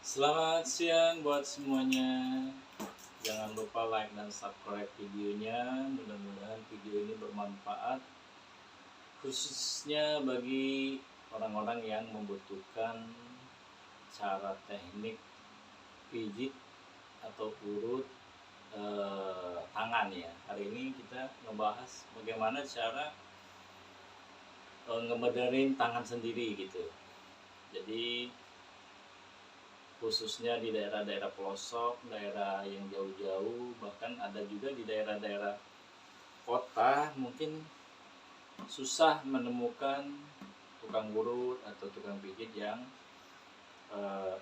Selamat siang buat semuanya. Jangan lupa like dan subscribe videonya. Mudah-mudahan video ini bermanfaat, khususnya bagi orang-orang yang membutuhkan cara teknik pijit atau urut tangan ya. Hari ini kita ngebahas bagaimana cara ngebenerin tangan sendiri gitu. Jadi khususnya di daerah-daerah pelosok, daerah yang jauh-jauh, bahkan ada juga di daerah-daerah kota mungkin susah menemukan tukang urut atau tukang pijit yang eh,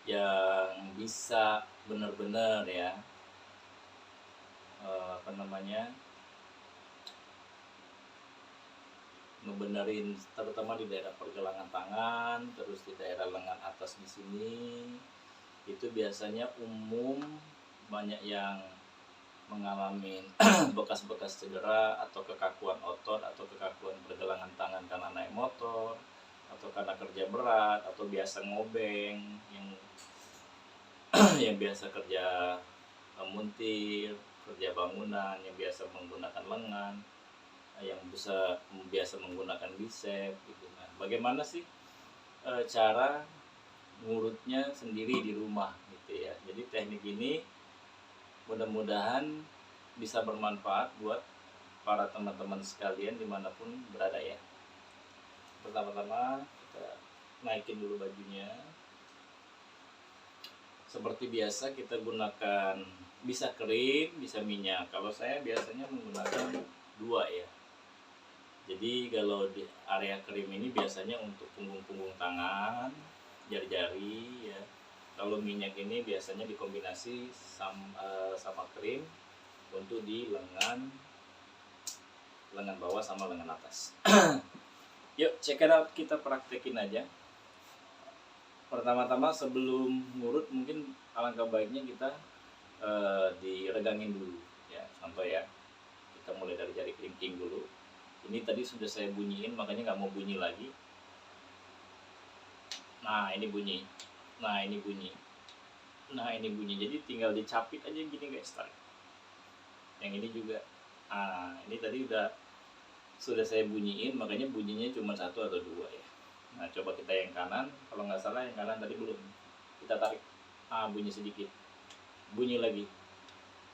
yang bisa benar-benar ya apa namanya ngebenerin, terutama di daerah pergelangan tangan, terus di daerah lengan atas di sini. Itu biasanya umum banyak yang mengalami bekas-bekas cedera atau kekakuan otot atau kekakuan pergelangan tangan karena naik motor atau karena kerja berat atau biasa ngobeng yang yang biasa kerja muntir, kerja bangunan, yang biasa menggunakan lengan, yang biasa menggunakan bicep gitu. Nah, bagaimana sih cara ngurutnya sendiri di rumah gitu ya. Jadi teknik ini mudah-mudahan bisa bermanfaat buat para teman-teman sekalian dimanapun berada ya. Pertama-tama kita naikin dulu bajunya. Seperti biasa kita gunakan, bisa krim, bisa minyak. Kalau saya biasanya menggunakan dua ya. Jadi kalau di area krim ini biasanya untuk punggung-punggung tangan, jari-jari ya. Kalau minyak ini biasanya dikombinasi sama krim untuk di lengan bawah sama lengan atas. Yuk check it out, kita praktekin aja. Pertama-tama sebelum ngurut mungkin alangkah baiknya kita diregangin dulu ya. Contoh ya, kita mulai dari jari kelingking dulu. Ini tadi sudah saya bunyiin, makanya nggak mau bunyi lagi. Nah ini bunyi, nah ini bunyi, nah ini bunyi. Jadi tinggal dicapit aja gini guys, tarik. Yang ini juga. Ah ini tadi sudah saya bunyiin, makanya bunyinya cuma satu atau dua ya. Nah coba kita yang kanan, kalau nggak salah yang kanan tadi belum. Kita tarik, bunyi sedikit, bunyi lagi,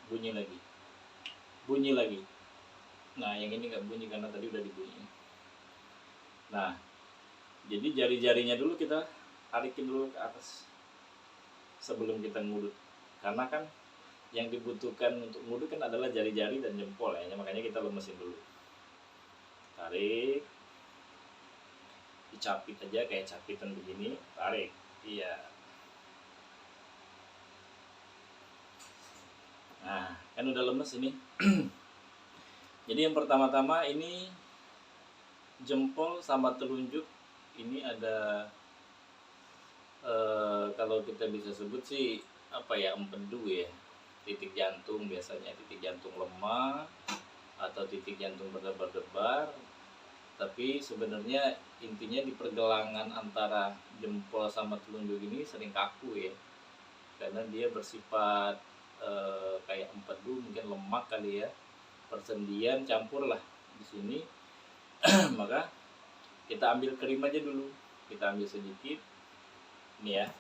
bunyi lagi, bunyi lagi. Nah yang ini nggak bunyi karena tadi udah dibunyiin. Nah jadi jari-jarinya dulu kita tarikin dulu ke atas sebelum kita ngurut, karena kan yang dibutuhkan untuk ngurut kan adalah jari-jari dan jempol ya, makanya kita lemesin dulu. Tarik, dicapit aja kayak capitan begini, tarik, iya. Nah kan udah lemes ini. Jadi yang pertama-tama ini jempol sama telunjuk ini ada kalau kita bisa sebut sih apa ya, empedu ya, titik jantung, biasanya titik jantung lemah atau titik jantung berdebar-debar. Tapi sebenarnya intinya di pergelangan antara jempol sama telunjuk ini sering kaku ya, karena dia bersifat kayak empedu, mungkin lemak kali ya, persendian campur lah di sini. Maka kita ambil krim aja dulu, kita ambil sedikit ini ya,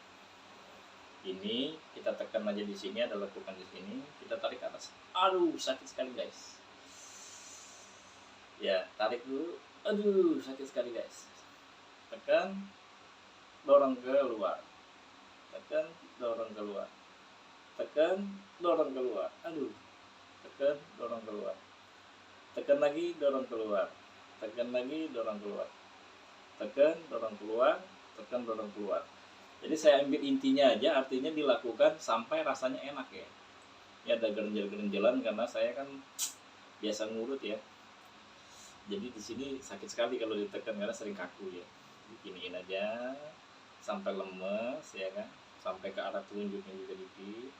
ini kita tekan aja di sini, ada lekukan di sini, kita tarik ke atas. Aduh sakit sekali guys ya, tarik dulu, aduh sakit sekali guys. Tekan, dorong keluar, tekan, dorong keluar, tekan, dorong keluar, aduh, tekan, dorong keluar, tekan lagi, dorong keluar, tekan lagi, dorong keluar, tekan, dorong keluar, tekan, dorong keluar. Jadi saya ambil intinya aja, artinya dilakukan sampai rasanya enak ya. Ya ada gerenjel-gerenjelan karena saya kan biasa ngurut ya. Jadi di sini sakit sekali kalau ditekan karena sering kaku ya. Beginiin aja sampai lemes ya kan, sampai ke arah telunjuknya juga dikit.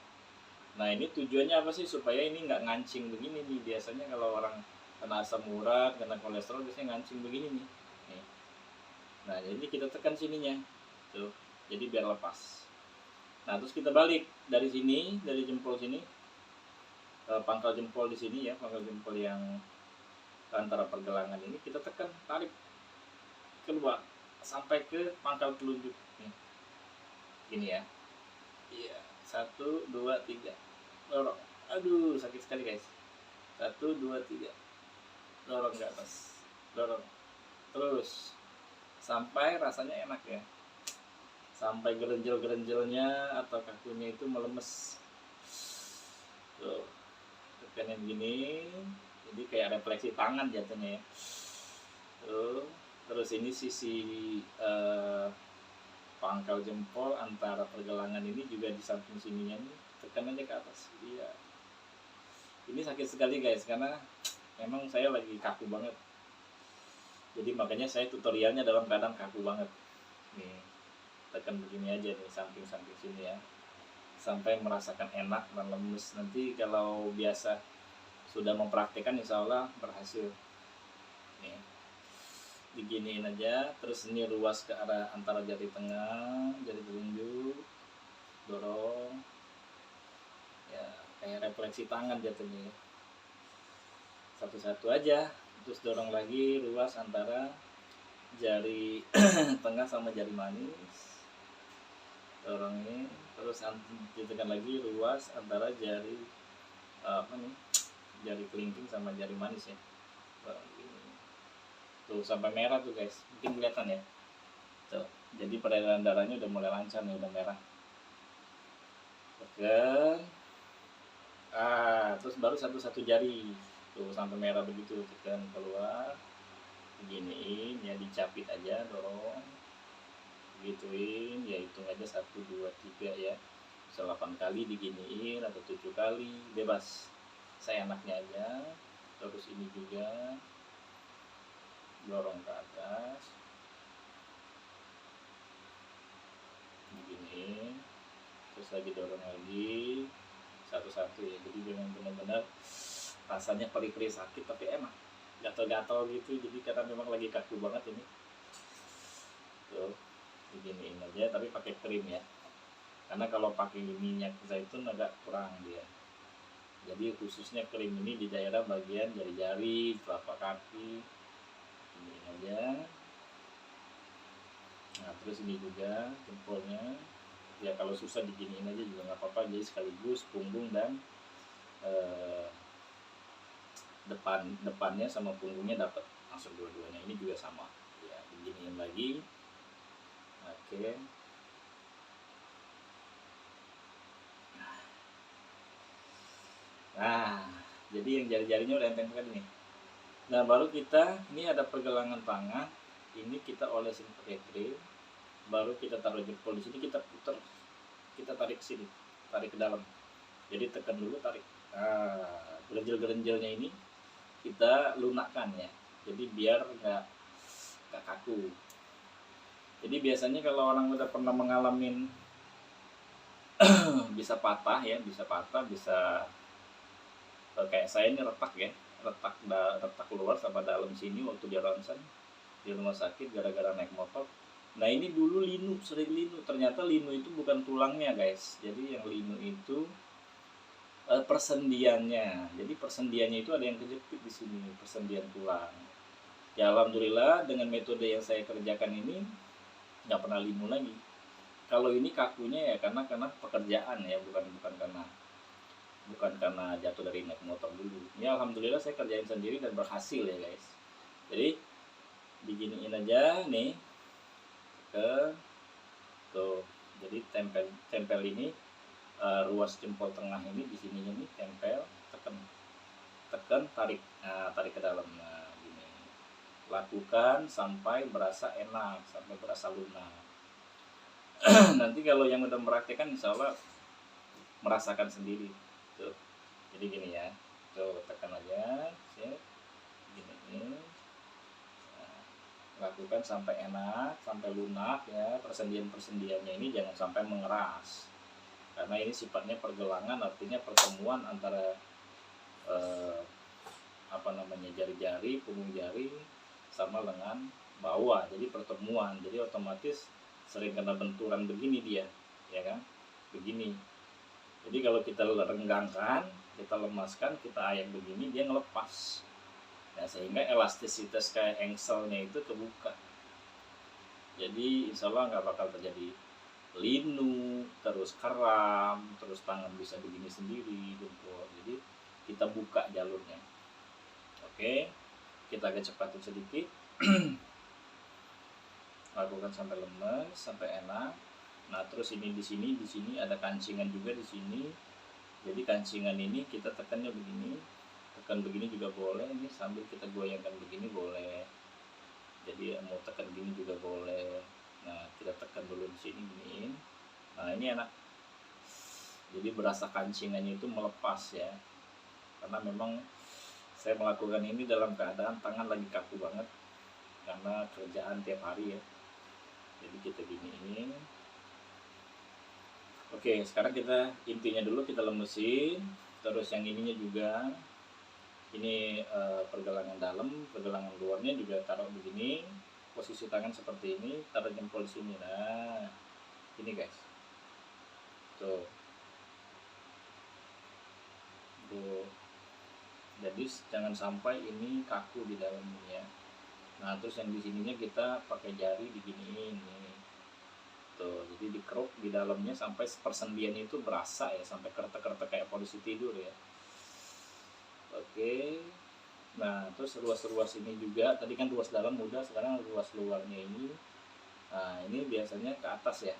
Nah ini tujuannya apa sih? Supaya ini nggak ngancing begini nih. Biasanya kalau orang kena asam urat, kena kolesterol biasanya ngancing begini nih. Nah jadi kita tekan sininya tuh. jadi biar lepas. Nah terus kita balik dari sini, dari jempol sini, pangkal jempol di sini ya, pangkal jempol yang antara pergelangan ini kita tekan, tarik keluar sampai ke pangkal telunjuk nih. Ini ya. Iya, 1 2 3. Dorong. Aduh, sakit sekali guys. 1 2 3. Dorong ke atas. Dorong. Terus sampai rasanya enak ya. Sampai gerenjel-gerenjelnya atau kakunya itu melemes. Tuh. Tekanin gini. Jadi kayak refleksi tangan jatuhnya ya. Tuh. Terus ini sisi pangkal jempol antara pergelangan ini juga di samping sininya nih, tekan aja ke atas. Iya. Ini sakit sekali guys, karena memang saya lagi kaku banget. Jadi makanya saya tutorialnya dalam keadaan kaku banget. Nih, tekan begini aja nih, samping-samping sini ya. Sampai merasakan enak dan lemes. Nanti kalau biasa sudah mempraktikkan insya Allah berhasil. Nih. Diginiin aja, terus ini ruas ke arah antara jari tengah, jari telunjuk, dorong ya, kayak refleksi tangan jatuhnya, satu-satu aja, terus dorong lagi ruas antara jari tengah sama jari manis, dorongin, terus ditekan lagi ruas antara jari jari kelingking sama jari manis ya. Tuh sampai merah tuh guys, mungkin kelihatan ya. Tuh, jadi peredaran darahnya udah mulai lancar nih, udah merah. Tekan. Terus baru satu-satu jari. Tuh sampai merah begitu, tekan keluar. Beginiin ya, dicapit aja, dorong. Gituin, ya hitung aja 1 2 3 ya. Bisa 8 kali diginiin atau 7 kali, bebas. Saya enaknya aja. Terus ini juga dorong ke atas begini, terus lagi dorong lagi satu-satu ya. Jadi memang benar-benar rasanya perih-perih sakit tapi enak, gatal-gatal gitu. Jadi karena memang lagi kaku banget ini. Tuh beginiin aja, tapi pakai krim ya, karena kalau pakai minyak zaitun agak kurang dia. Jadi khususnya krim ini di daerah bagian jari-jari, telapak kaki ini aja. Nah terus ini juga jempolnya ya, kalau susah diginiin aja juga nggak apa-apa, jadi sekaligus punggung dan depannya sama punggungnya dapat langsung dua-duanya. Ini juga sama ya, diginiin lagi. Oke. Nah jadi yang jari-jarinya udah enteng kan nih. Nah baru kita, ini ada pergelangan tangan, ini kita olesin pakai krim, baru kita taruh jempol di sini, kita putar, kita tarik ke sini, tarik ke dalam. Jadi tekan dulu, tarik. Nah, gerenjel-gerenjelnya ini kita lunakkan ya. Jadi biar nggak kaku. Jadi biasanya kalau orang udah pernah mengalami bisa patah ya, bisa kayak saya ini retak ya, retak keluar sama dalam sini waktu di ronsen di rumah sakit gara-gara naik motor. Nah ini dulu sering linu, ternyata linu itu bukan tulangnya guys. Jadi yang linu itu persendiannya. Jadi persendiannya itu ada yang kejepit di sini, persendian tulang. Ya alhamdulillah dengan metode yang saya kerjakan ini nggak pernah linu lagi. Kalau ini kakunya ya karena pekerjaan ya, bukan karena jatuh dari naik motor dulu. Ya alhamdulillah saya kerjain sendiri dan berhasil ya guys. Jadi diginiin aja nih ke tuh. Jadi tempel ini ruas jempol tengah ini di sininya nih, tempel, tekan, tarik. Nah, tarik ke dalam. Nah, gini. Lakukan sampai berasa enak, sampai berasa lunak. Nanti kalau yang udah mempraktikkan insya Allah merasakan sendiri. Tuh. Jadi gini ya. Tuh, tekan aja, gini. Lakukan sampai enak, sampai lunak ya. Persendiannya ini jangan sampai mengeras, karena ini sifatnya pergelangan, artinya pertemuan antara jari-jari, punggung jari sama lengan bawah, jadi pertemuan, jadi otomatis sering kena benturan begini dia, ya kan, begini. Jadi kalau kita renggangkan, kita lemaskan, kita ayak begini, dia ngelepas. Nah, sehingga elastisitas kayak engselnya itu kebuka. Jadi insya Allah nggak bakal terjadi linu, terus kram, terus tangan bisa begini sendiri, jempol. Jadi kita buka jalurnya. Oke, kita agak cepatin sedikit. Lakukan sampai lemes, sampai enak. Nah, terus ini di sini ada kancingan juga di sini. Jadi kancingan ini kita tekannya begini, tekan begini juga boleh. Ini sambil kita goyangkan begini boleh. Jadi mau tekan gini juga boleh. Nah, kita tekan dulu di sini gini. Nah, ini enak. Jadi berasa kancingannya itu melepas ya. Karena memang saya melakukan ini dalam keadaan tangan lagi kaku banget karena kerjaan tiap hari ya. Jadi kita giniin. Oke, sekarang kita intinya dulu kita lemesin. Terus yang ininya juga, ini pergelangan dalam, pergelangan luarnya juga taruh begini. Posisi tangan seperti ini, taruh jempol di sini. Nah, ini guys. Tuh. Tuh. Jadi jangan sampai ini kaku di dalamnya ya. Nah, terus yang di sininya kita pakai jari diginiin nih. Tuh, jadi dikeruk di dalamnya sampai persendian itu berasa ya, sampai kertek-kertek kayak polisi tidur ya. Oke. Nah, terus ruas-ruas ini juga, tadi kan ruas dalam udah, sekarang ruas luarnya ini. Nah, ini biasanya ke atas ya.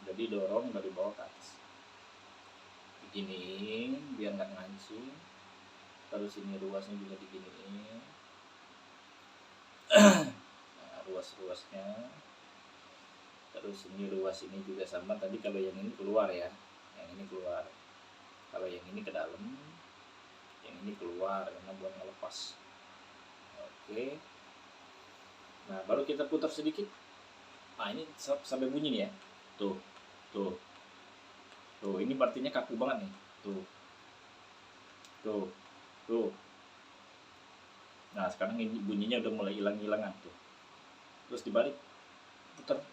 Jadi dorong dari bawah ke atas. Beginiin biar nggak ngancing. Terus ini ruasnya juga diginiin. Nah, ruas-ruasnya. Terus ini ruas ini juga sama, tadi kalau yang ini keluar ya, yang ini keluar. Kalau yang ini ke dalam, yang ini keluar karena buat ngelepas. Oke. Nah, baru kita putar sedikit. Nah, ini sampai bunyi nih ya. Tuh, tuh, tuh. Ini partinya kaku banget nih. Tuh, tuh, tuh. Nah, sekarang ini bunyinya udah mulai hilang-hilangan tuh. Terus dibalik, putar.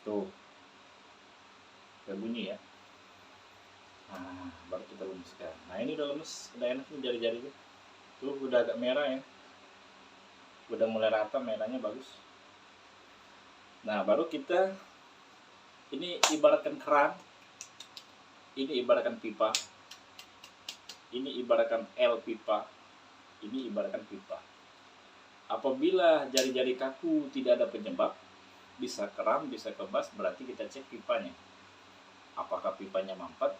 Tuh, udah bunyi ya. Nah, baru kita lemeskan. Nah, ini udah lemes, udah enak nih jari-jarinya. Tuh, udah agak merah ya. Udah mulai rata, merahnya bagus. Nah, baru kita, ini ibaratkan keran, ini ibaratkan pipa, ini ibaratkan L pipa, ini ibaratkan pipa. Apabila jari-jari kaku tidak ada penyebab, bisa kram, bisa kebas, berarti kita cek pipanya. Apakah pipanya mampet,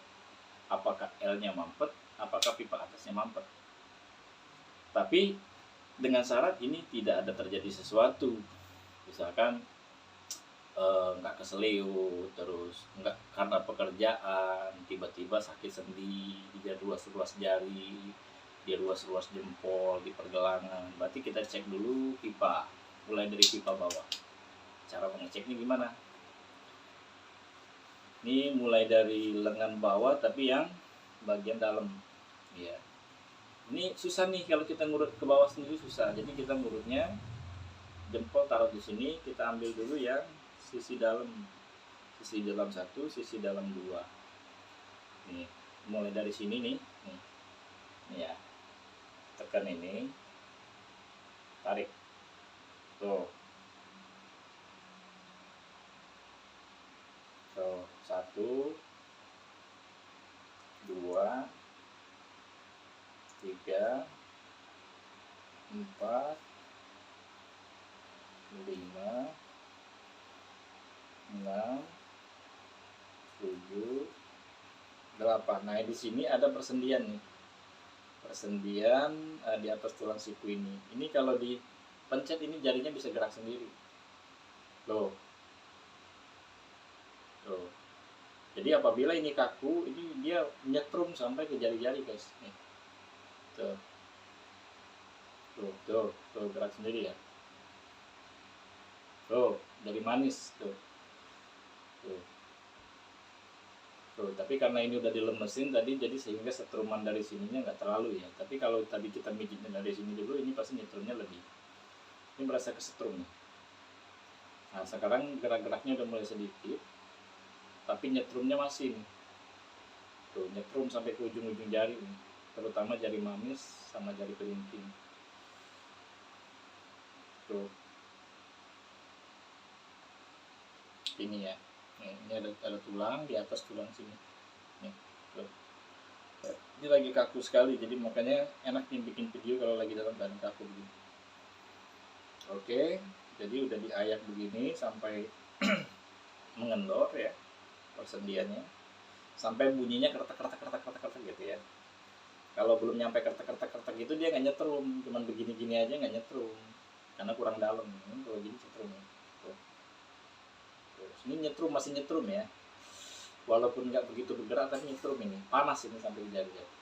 apakah L-nya mampet, apakah pipa atasnya mampet. Tapi dengan syarat ini tidak ada terjadi sesuatu. Misalkan nggak keseleo, terus nggak karena pekerjaan tiba-tiba sakit sendi di ruas-ruas jari, di ruas-ruas jempol, di pergelangan. Berarti kita cek dulu pipa, mulai dari pipa bawah. Cara mengeceknya gimana? Ini mulai dari lengan bawah tapi yang bagian dalam ya. Ini susah nih kalau kita ngurut ke bawah sendiri, susah. Jadi kita ngurutnya jempol taruh di sini, kita ambil dulu yang sisi dalam satu, sisi dalam dua. Nih, mulai dari sini nih, nih ya. Tekan ini, tarik. Tuh. Tuh, 1 2 3 4 5 6 7 8. Nah, di sini ada persendian nih. Persendian di atas tulang siku ini. Ini kalau dipencet ini jarinya bisa gerak sendiri. Loh. Tuh. Jadi apabila ini kaku, ini dia nyetrum sampai ke jari-jari guys. Nih. Tuh. Tuh gerak sendiri ya. Tuh, dari manis tuh. Tuh, tapi karena ini udah dilemesin tadi, jadi sehingga setruman dari sininya nggak terlalu ya. Tapi kalau tadi kita mijitnya dari sini dulu, ini pasti nyetrumnya lebih. Ini merasa kesetrum nih. Nah sekarang gerak-geraknya udah mulai sedikit, tapi nyetrumnya masih nih. Tuh nyetrum sampai ke ujung-ujung jari nih, terutama jari manis sama jari kelingking. Tuh ini ya, ini ada tulang di atas tulang sini nih. Tuh. Ini lagi kaku sekali, jadi makanya enak nih bikin video kalau lagi dalam keadaan kaku begini. Oke, jadi udah diayak begini sampai mengendor ya persendiannya, sampai bunyinya kertek gitu ya. Kalau belum nyampe kertek gitu dia nggak nyetrum, cuman begini-gini aja nggak nyetrum karena kurang dalam. Kalau gini nyetrum. Tuh. Ini nyetrum, masih nyetrum ya, walaupun nggak begitu bergerak tapi nyetrum, ini panas ini sampai di jari-jari.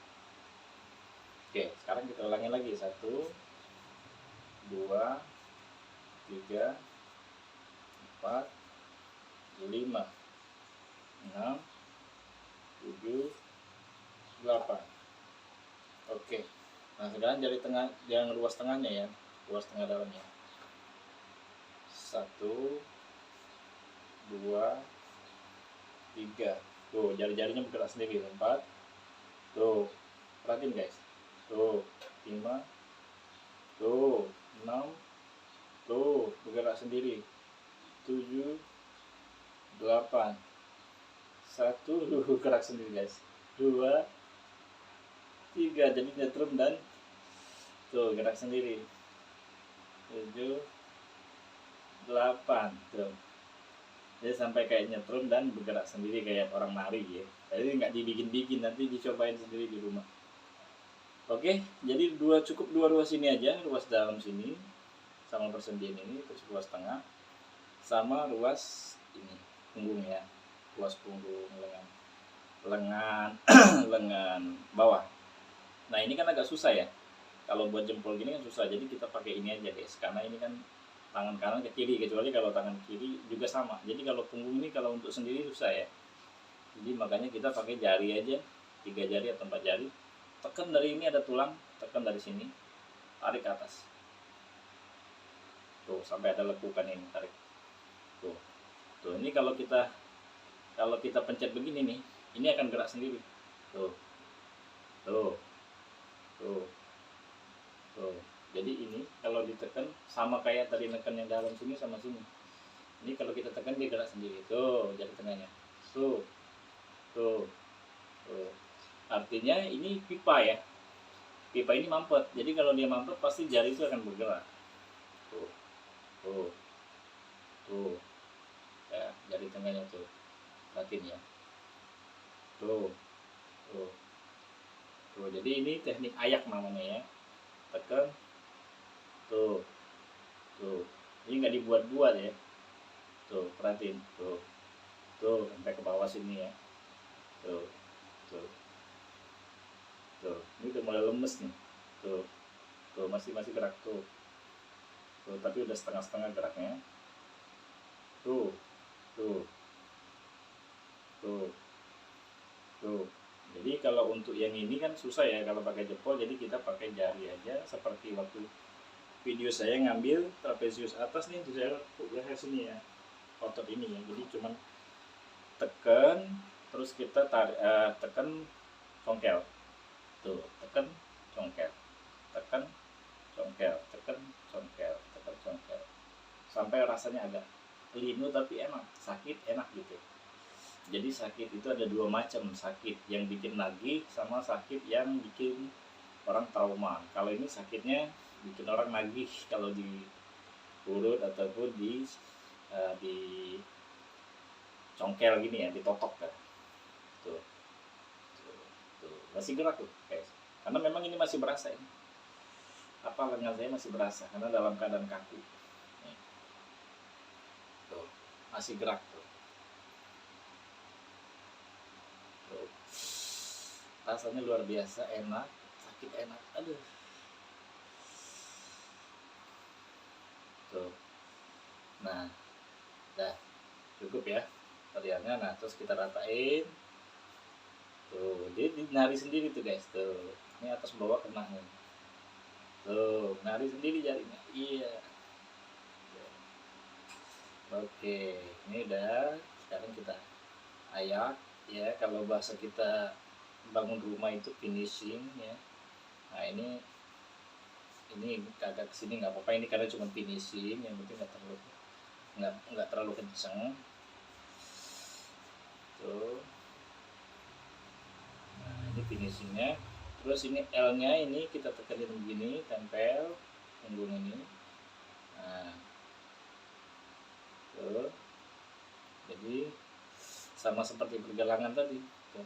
Oke, sekarang kita ulangi lagi. 1, 2, 3, 4, 5, 6, 7, 8. Oke. Nah sekarang jari tengah, yang ruas tengahnya ya, ruas tengah dalamnya. 1, 2, 3. Tuh jari-jarinya bergerak sendiri. 4. Tuh perhatiin guys. Tuh 5. Tuh 6. Tuh bergerak sendiri. 7, 8. 1 gerak sendiri guys. 2, 3 jadi nyetrum dan tuh gerak sendiri. 7, 8 tuh. Jadi sampai kayak nyetrum dan bergerak sendiri kayak orang nari ya. Jadi nggak dibikin-bikin, nanti dicobain sendiri di rumah. Oke, jadi cukup dua ruas ini aja, ruas dalam sini sama persendian ini, terus ruas tengah sama ruas ini punggung ya, ruas punggung lengan lengan bawah. Nah ini kan agak susah ya, kalau buat jempol gini kan susah, jadi kita pakai ini aja guys, karena ini kan tangan kanan ke kiri, kecuali kalau tangan kiri juga sama. Jadi kalau punggung ini kalau untuk sendiri susah ya, jadi makanya kita pakai jari aja, 3 jari atau 4 jari. Tekan dari ini ada tulang, tekan dari sini, tarik ke atas. Tuh sampai ada lekukan ini, tarik. Tuh ini kalau kita pencet begini nih, ini akan gerak sendiri. Tuh. Jadi ini kalau ditekan sama kayak tadi neken yang dalam sini sama sini. Ini kalau kita tekan dia gerak sendiri. Tuh jari tengahnya. Tuh. Artinya ini pipa ya. Pipa ini mampet. Jadi kalau dia mampet pasti jari itu akan bergerak. Tuh. Ya, jari tengahnya tuh. Perhatiin ya. Tuh. Jadi ini teknik ayak namanya ya. Tekan. Tuh. Ini nggak dibuat-buat ya. Tuh, perhatiin. Tuh sampai ke bawah sini ya. Tuh. Ini udah mulai lemes nih. Tuh masih gerak tuh. Tapi udah setengah-setengah geraknya. Tuh. Jadi kalau untuk yang ini kan susah ya kalau pakai jempol, jadi kita pakai jari aja, seperti waktu video saya ngambil trapezius atas nih, saya sini ya, otot ini ya. Jadi cuman tekan, terus kita tarik, tekan congkel. Tuh, tekan congkel, tekan congkel, sampai rasanya agak linu tapi enak, sakit enak gitu. Jadi sakit itu ada 2 macam, sakit yang bikin nagih sama sakit yang bikin orang trauma. Kalau ini sakitnya bikin orang nagih kalau di urut ataupun di congkel gini ya, ditotok kan. Tuh. Masih gerak tuh guys, karena memang ini masih berasa ini. Lengan saya masih berasa karena dalam keadaan kaku. Nih. Tuh, masih gerak tuh. Rasanya luar biasa enak, sakit enak, aduh. Tuh. Nah, dah cukup ya tariannya. Nah terus kita ratain. Tuh, jadi nari sendiri tuh guys. Tuh, ini atas bawah kena nih. Tuh, nari sendiri jarinya. Iya. Oke, ini udah. Sekarang kita ayak ya. Kalau bahasa kita bangun rumah itu finishing ya. Nah ini kagak kesini nggak apa-apa, ini karena cuma finishing, yang penting nggak terlalu kenceng tuh. Nah ini finishingnya. Terus ini L nya ini kita tekenin begini, tempel punggung ini. Nah tuh, jadi sama seperti pergelangan tadi tuh.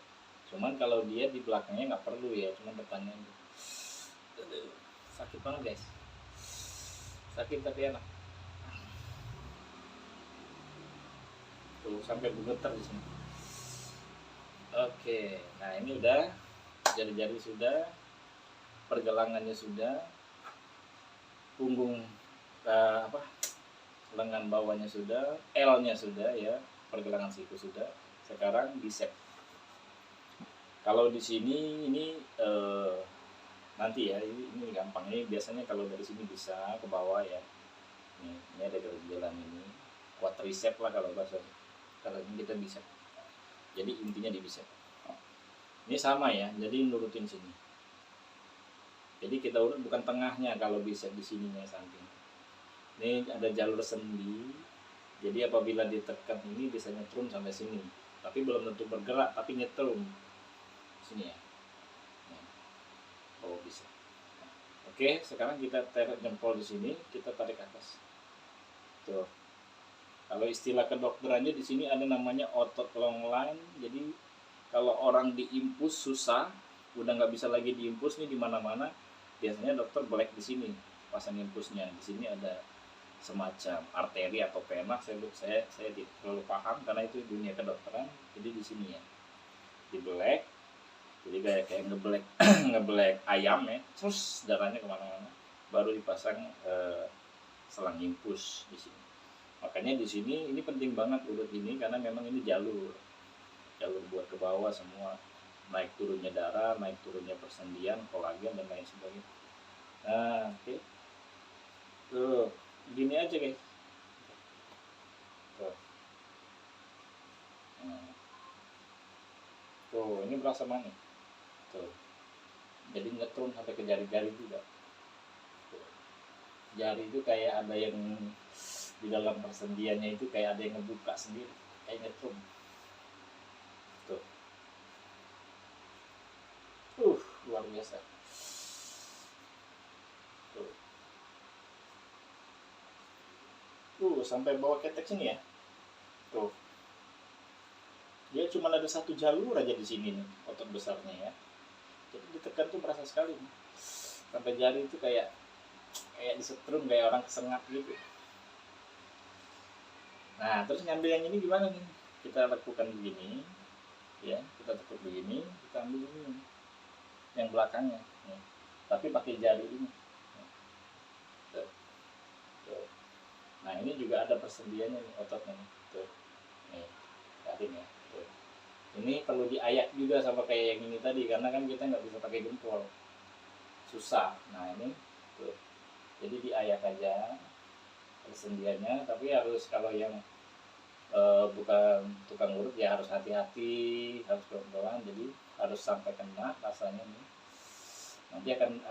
Cuman kalau dia di belakangnya nggak perlu ya, cuman depannya. Aduh, sakit banget guys, sakit tapi enak tuh, sampai bergetar di sini. Oke, nah ini udah, jari-jari sudah, pergelangannya sudah, punggung apa, lengan bawahnya sudah, L-nya sudah ya, pergelangan siku sudah. Sekarang bicep. Kalau di sini ini nanti ya, ini gampang. Ini biasanya kalau dari sini bisa ke bawah ya. Ini ada jalan ini, quadricep lah kalau bahasa. Kalau ini kita bicep. Jadi intinya di bicep. Ini sama ya, jadi nurutin sini. Jadi kita urut bukan tengahnya kalau bisa di sininya samping. Ini ada jalur sendi. Jadi apabila ditekan ini bisa nyetrum sampai sini. Tapi belum tentu bergerak, tapi nyetrum sini ya. Oh bisa. Oke, sekarang kita tarik jempol di sini, kita tarik atas. Tuh. Kalau istilah kedokterannya di sini ada namanya otot long line. Jadi kalau orang diimpus susah, udah nggak bisa lagi diimpus nih di mana-mana, biasanya dokter black di sini pasang impusnya. Di sini ada semacam arteri atau pena, saya tidak terlalu paham karena itu dunia kedokteran. Jadi di sini ya di black, jadi kayak ngeblack ngeblack ayam ya, terus darahnya kemana-mana, baru dipasang selang impus di sini. Makanya di sini ini penting banget urut ini, karena memang ini jalur buat ke bawah semua, naik turunnya darah, naik turunnya persendian, kolagen dan lain sebagainya. Nah oke, tuh gini aja guys. Tuh. Nah, tuh ini berasa mana tuh, jadi ngetrum sampai ke jari-jari juga tuh. Jari itu kayak ada yang di dalam persendiannya itu kayak ada yang ngebuka sendiri, kayak ngetrum tuh. Luar biasa tuh. Sampai bawa ketek sini ya tuh. Dia cuma ada satu jalur aja di sini nih, otot besarnya ya. Jadi ditekan tuh berasa sekali nih. Sampai jari itu kayak disetrum, kayak orang kesengat gitu. Nah terus ngambil yang ini gimana nih, kita lakukan begini ya, kita tekuk begini, kita ambil ini yang belakangnya nih. Tapi pakai jari ini. Tuh, tuh. Nah ini juga ada persendiannya nih, ototnya nih. Tuh. Nih, lihatin ya. Tuh. Ini perlu diayak juga sama kayak yang ini tadi, karena kan kita nggak bisa pakai jempol, susah. Nah ini tuh, jadi diayak aja persendiannya, tapi harus kalau yang bukan tukang urut ya harus hati-hati, harus pelan-pelan, jadi harus sampai kena rasanya nih. Nanti akan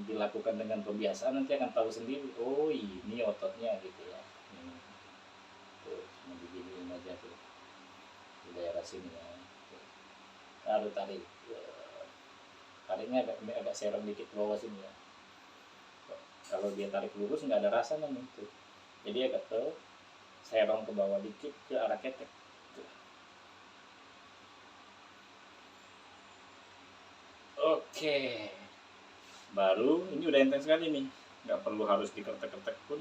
dilakukan dengan kebiasaan, nanti akan tahu sendiri, oh ini ototnya gitu ya. Tuh cuma diginiin aja tuh di daerah sini ya. Lalu tariknya agak serong dikit ke bawah sini ya. Kalau dia tarik lurus nggak ada rasa nih tuh, jadi agak ke serong ke bawah dikit ke arah ketek tuh. Oke, baru ini udah enteng sekali nih, nggak perlu harus diketek-ketek pun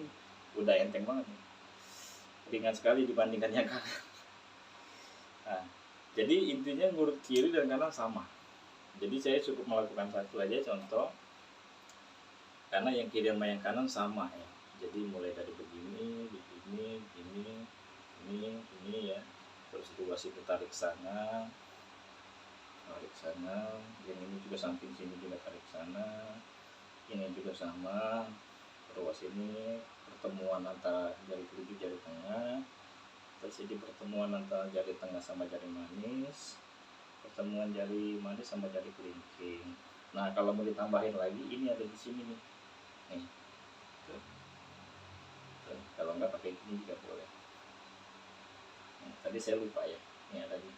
udah enteng banget nih, ringan sekali dibandingkan yang kanan. Nah, jadi intinya ngurut kiri dan kanan sama, jadi saya cukup melakukan satu aja contoh, karena yang kiri sama yang kanan sama ya. Jadi mulai dari begini, begini, ini ya, terus dua situ tarik sana, yang ini juga samping sini juga tarik sana, ini juga sama, ruas ini pertemuan antara jari telunjuk jari tengah, terus ini pertemuan antara jari tengah sama jari manis, pertemuan jari manis sama jari kelingking. Nah kalau mau ditambahin lagi ini ada di sini nih, nih. Tuh. Tuh. Kalau nggak pakai ini juga boleh. Nah, tadi saya lupa ya, ini ada di.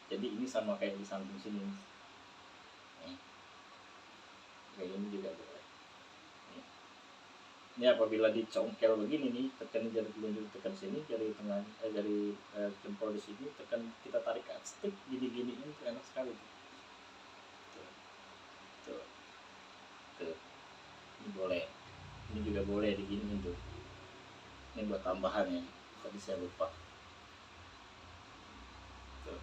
Jadi ini sama kayak di samping sini. Nih. Kayak ini juga boleh. Nih. Ini apabila dicongkel begini nih, tekan jari telunjuk, tekan sini, jari tengah, jari jempol di sini, tekan, kita tarik ke atas, gini-gini ini tuh enak sekali. Tuh. Tuh. Tuh. Ini boleh. Ini juga boleh diginiin tuh. Ini buat tambahan ya. Tadi saya lupa. Tuh.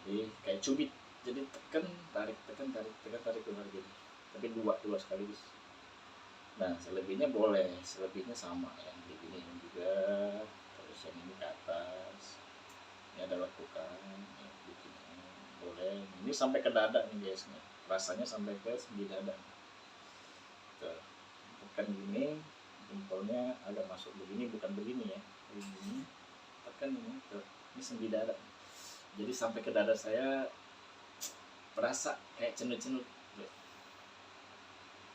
Jadi kayak cubit. Jadi tekan, tarik, tekan, tarik, tekan, tarik keluar gitu. Tapi dua sekaligus. Nah selebihnya boleh, selebihnya sama yang diginiin juga. Terus yang ini ke atas. Ini ada lekukan, ya, begini. Boleh. Ini sampai ke dada nih guys nih. Rasanya sampai ke sendi dada. Tuh. Tekan gini, jempolnya agak masuk begini, bukan begini ya, begini. Tekan ini, tuh. Ini sendi dada. Jadi sampai ke dada saya berasa kayak cenut-cenut.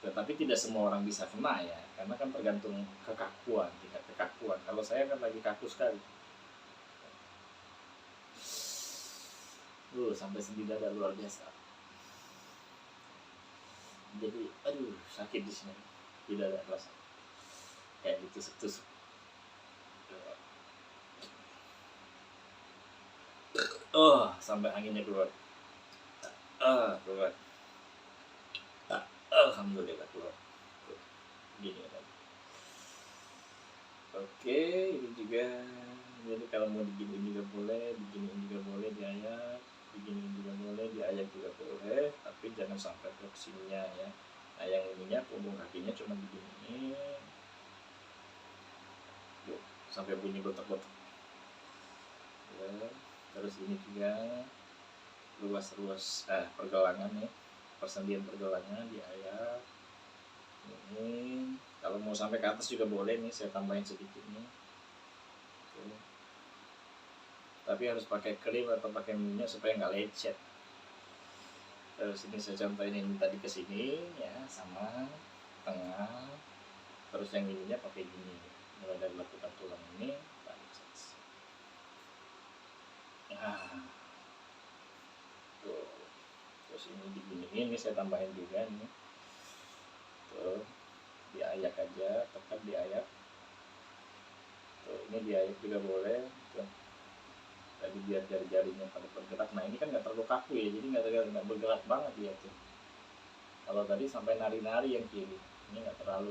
Tapi tidak semua orang bisa kena ya, karena kan tergantung kekakuan, tingkat kekakuan. Kalau saya kan lagi kaku sekali. Sampai sendi dada luar biasa. Jadi aduh sakit di sini, tidak ada rasa kayak ditusuk-tusuk. Sampai anginnya keluar. Keluar. Alhamdulillah keluar. Gini ya. Oke, ini juga. Jadi kalau mau diginiin juga boleh, diginiin juga boleh, diayak, diginiin juga boleh, diayak juga boleh, tapi jangan sampai ke sininya ya. Nah yang ininya punggung kakinya cuma begini, sampai bunyi botak-botak. Terus ini juga ruas-ruas pergelangan nih, persendian pergelangan diayak. Ini kalau mau sampai ke atas juga boleh nih, saya tambahin sedikit nih. Tuh. Tapi harus pakai krim atau pakai minyak supaya nggak lecet. Terus ini saya contohin ini tadi ke sini ya, sama tengah. Terus yang ininya pakai gini, mulai dari lekukan tulang ini tarik. Nah, tuh. Terus ini diginiin, ini saya tambahin juga nih. Tuh, diayak aja, tekan diayak. Tuh, ini diayak juga boleh. Tuh. Tadi biar jari-jarinya pada bergerak. Nah ini kan nggak terlalu kaku ya, jadi nggak bergerak banget dia tuh. Kalau tadi sampai nari-nari yang kiri, ini nggak terlalu.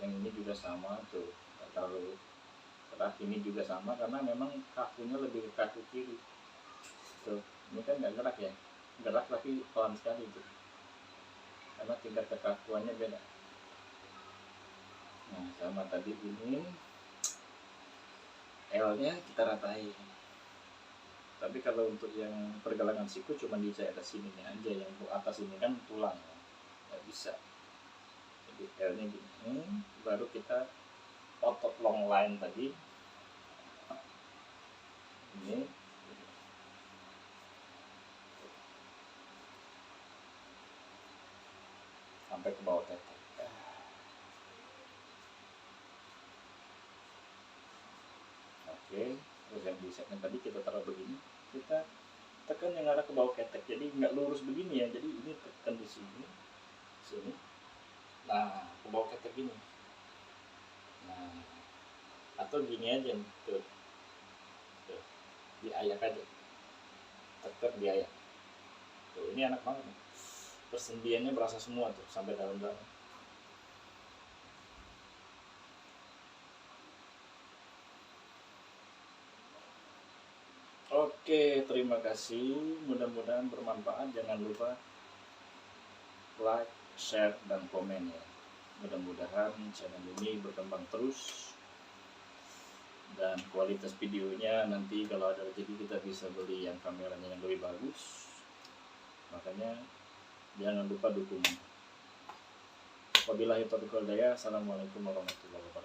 Yang ini juga sama tuh, nggak terlalu gerak. Ini juga sama karena memang kakunya lebih ke kaku kiri. Tuh, ini kan nggak gerak ya, gerak tapi pelan sekali tuh, karena tingkat kekakuannya beda. Nah sama tadi ini L-nya kita ratain. Tapi kalau untuk yang pergelangan siku cuma di daerah sininya aja, yang atas ini kan tulang, nggak bisa. Jadi L-nya gini, baru kita otot long line tadi ini sampai ke bawah tetek. Oke, terus yang bisetnya tadi kita taruh begini, kita tekan yang arah ke bawah ketek, jadi nggak lurus begini ya, jadi ini tekan di sini, sini, nah ke bawah ketek gini, nah atau gini aja, tuh, tuh, diayak aja, tekan diayak, tuh ini enak banget, persendiannya berasa semua tuh sampai dalam-dalam. Oke, terima kasih. Mudah-mudahan bermanfaat. Jangan lupa like, share, dan komen ya. Mudah-mudahan channel ini berkembang terus. Dan kualitas videonya nanti kalau ada rezeki kita bisa beli yang kameranya yang lebih bagus. Makanya jangan lupa dukung Wabillahi taufiq wal hidayah. Assalamualaikum warahmatullahi wabarakatuh.